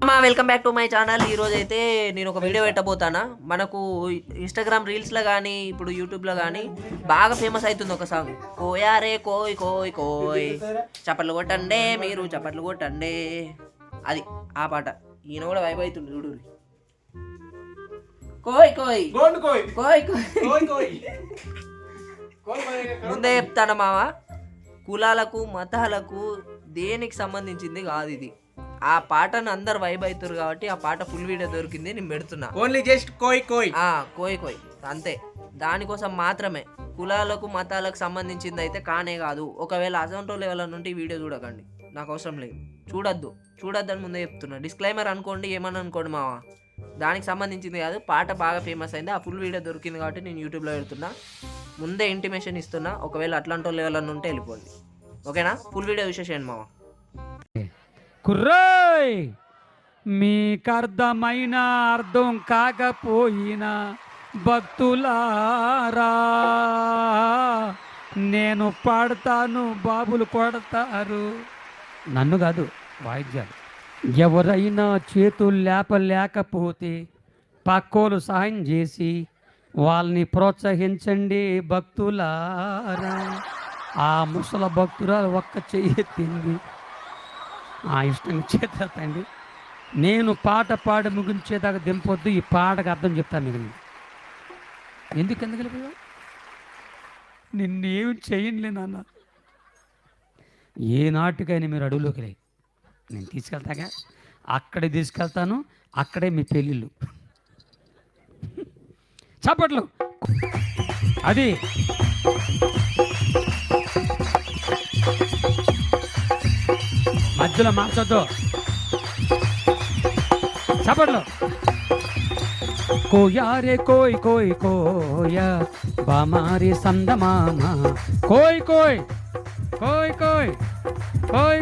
Welcome back to my channel. ఈరోజు అయితే నేను ఒక వీడియో పెట్టబోతానా. మనకు ఇన్స్టాగ్రామ్ రీల్స్లో కానీ ఇప్పుడు యూట్యూబ్లో కానీ బాగా ఫేమస్ అవుతుంది ఒక సాంగ్, కోయారే కోయ్ కోయ్ కోయ్, చప్పట్లు కొట్టండే మీరు చప్పట్లు కొట్టండే. అది ఆ పాట. ఈయన కూడా వైబ్ అవుతుంది చూడు. కోయ్ కోయ్ కోయ్ కోయ్. ముందే చెప్తాను మామ, కులాలకు మతాలకు దేనికి సంబంధించింది కాదు ఇది. ఆ పాటను అందరు వైబ్ అవుతారు కాబట్టి ఆ పాట ఫుల్ వీడియో దొరికింది, నేను పెడుతున్నా. ఓన్లీ జస్ట్ కోయ్ కోయ్ కోయ్ కోయ్ అంతే. దానికోసం మాత్రమే, కులాలకు మతాలకు సంబంధించింది అయితే కానే కాదు. ఒకవేళ అసంటో లెవెల్ నుండి వీడియో చూడకండి, నాకు అవసరం లేదు. చూడొద్దని ముందే చెప్తున్నా. డిస్క్లైమర్ అనుకోండి, ఏమని అనుకోండి మావా, దానికి సంబంధించింది కాదు. పాట బాగా ఫేమస్ అయింది, ఆ ఫుల్ వీడియో దొరికింది కాబట్టి నేను యూట్యూబ్లో పెడుతున్నా. ముందే ఇంటిమేషన్ ఇస్తున్నా, ఒకవేళ అట్లాంటో లెవెల్ ఉంటే వెళ్ళిపోండి. ఓకేనా? ఫుల్ వీడియో చూసేసేయండి మావా. కుర్రోయ్, మీకర్థమైన అర్థం కాకపోయినా భక్తులారా, నేను పాడతాను, బాబులు కొడతారు. నన్ను కాదు, వాయిద్యాలు. ఎవరైనా చేతులు లేపలేకపోతే పక్కోలు సహాయం చేసి వాళ్ళని ప్రోత్సహించండి భక్తులారా. ఆ ముసల భక్తురాలు ఒక్క చెయ్యెత్తింది, ఇష్టంగా చేతండి. నేను పాట పాడి ముగించేదాకా దింపొద్దు, ఈ పాటకు అర్థం చెప్తాను మిగిలింది. ఎందుకు వెళ్ళిపోయా? నిన్నేమి చేయనులే నాన్న. ఏ నాటికైనా మీరు అడవులోకి లే, నేను తీసుకెళ్తాగా, అక్కడే తీసుకెళ్తాను, అక్కడే మీ పెళ్ళిళ్ళు. చప్పట్లు. అది మధ్యలో మార్చొద్దు. చప్పట్లు. కోయారే కోయ్ కోయ్ కోయా బామారి సందమామ, కోయ్ కోయ్ కోయ్ కోయ్ కోయ్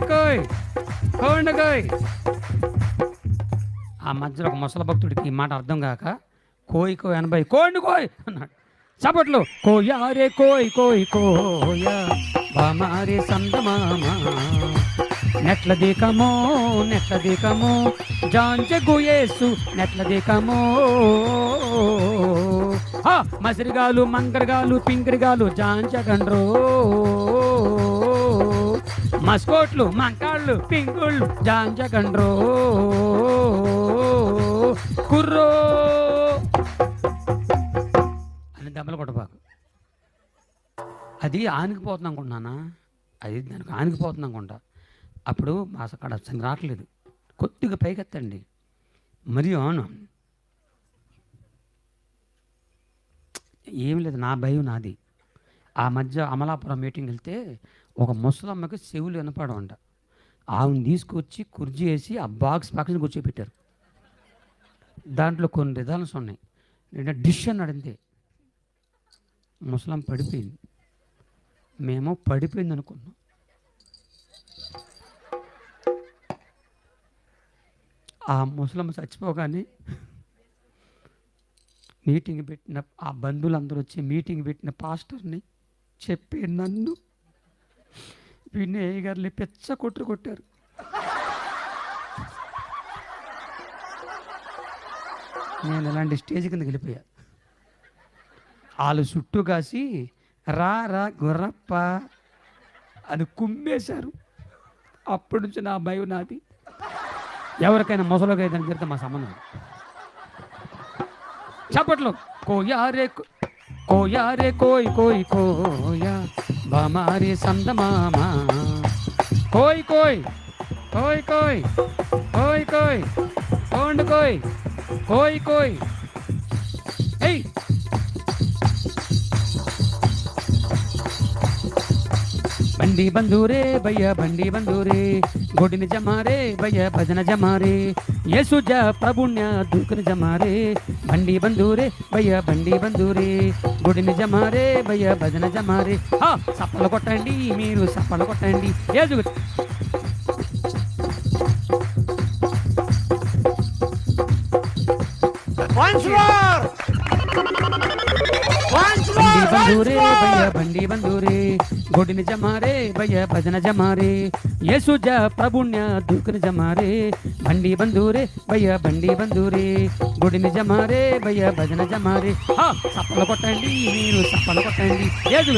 కోయ్ కోయ్. ఆ మధ్యలో ఒక ముసల భక్తుడికి ఈ మాట అర్థం కాక కోయ్ కోయ్ 80 కోండి కోయ్ అన్నాడు. చప్పట్లు. కోయారే కోయ్ కోయ్ కోయా బామారి సందమామ, నెట్ల దీకమో జాంచె గుయేసు నెట్ల దీకమో. మసిరిగాలు మంగరగాలు పింకరిగాలు జాంచగండ్రో, మస్కోట్లు మంకాళ్ళు పింకుళ్ళు జాంచగండ్రో. కుర్రో అని దెబ్బలు కొట్టబాకు. అది ఆనికిపోతుంది అనుకుంటున్నానా, అది దానికి ఆనికిపోతుంది అనుకుంటా. అప్పుడు అక్కడ రావట్లేదు, కొద్దిగా పైకెత్తండి. మరియు అవును, ఏం లేదు, నా భయం నాది. ఆ మధ్య అమలాపురం మీటింగ్ వెళ్తే ఒక ముసలమ్మకి చెవులు వినపడమంట. ఆమెను తీసుకొచ్చి కుర్చీ వేసి ఆ బాక్స్ పక్కన కూర్చోబెట్టారు. దాంట్లో కొన్ని రిజల్ట్స్ ఉన్నాయి. నేను డిష్ అన్నాడు అంతే. ముసలం పడిపోయింది, మేము పడిపోయింది అనుకున్నాం. ఆ ముసలమ్మ చచ్చిపోగానే మీటింగ్ పెట్టిన ఆ బంధువులందరూ వచ్చి మీటింగ్ పెట్టిన పాస్టర్ని చెప్పి నన్ను వినయ్ గారిని పెచ్చ కొట్టారు. నేను అలాంటి స్టేజ్ కింద వెళ్ళిపోయా. వాళ్ళు చుట్టూ కాసి రా రా గుర్రప్ప అని కుమ్మేశారు. అప్పటి నుంచి నా భయం నాది. ఎవరికైనా మొసలుగా ఏదైనా జరిగితే మా సంబంధం. చప్పట్లు. కోయారే కోయారే కోయ్ కోయ్ కోయా బామారి సందమామ, కోయ్ కోయ్ కోయ్ కోయ్ కోయ్ కోయ్ కోండ్ కోయ్ కోయ్ కోయ్. ఏయ్ బండి బంధూరే భయ్య బండి బంధూరే, गोडिन जमारे भैया भजन जमारे, ये सुजा प्रभुण्य दुखन जमारे, भंडी बंधूरे भैया भंडी बंधूरे, गोडिन जमारे भैया भजन जमारे. सपल कोट्टंडी मीरू सपल कोट्टंडी. ये जुग once more బండి బంధురే భయ్య బండి బంధురే గొడిని జమారే భయ్య భజన జమారే యేసుజ ప్రభుణ్య దుఃఖని జమారే బండి బంధురే భయ్య బండి బంధురే గొడిని జమారే భయ్య భజన జమారే సప్పలు కొట్టండి మీరు సప్పలు కొట్టండి యేసు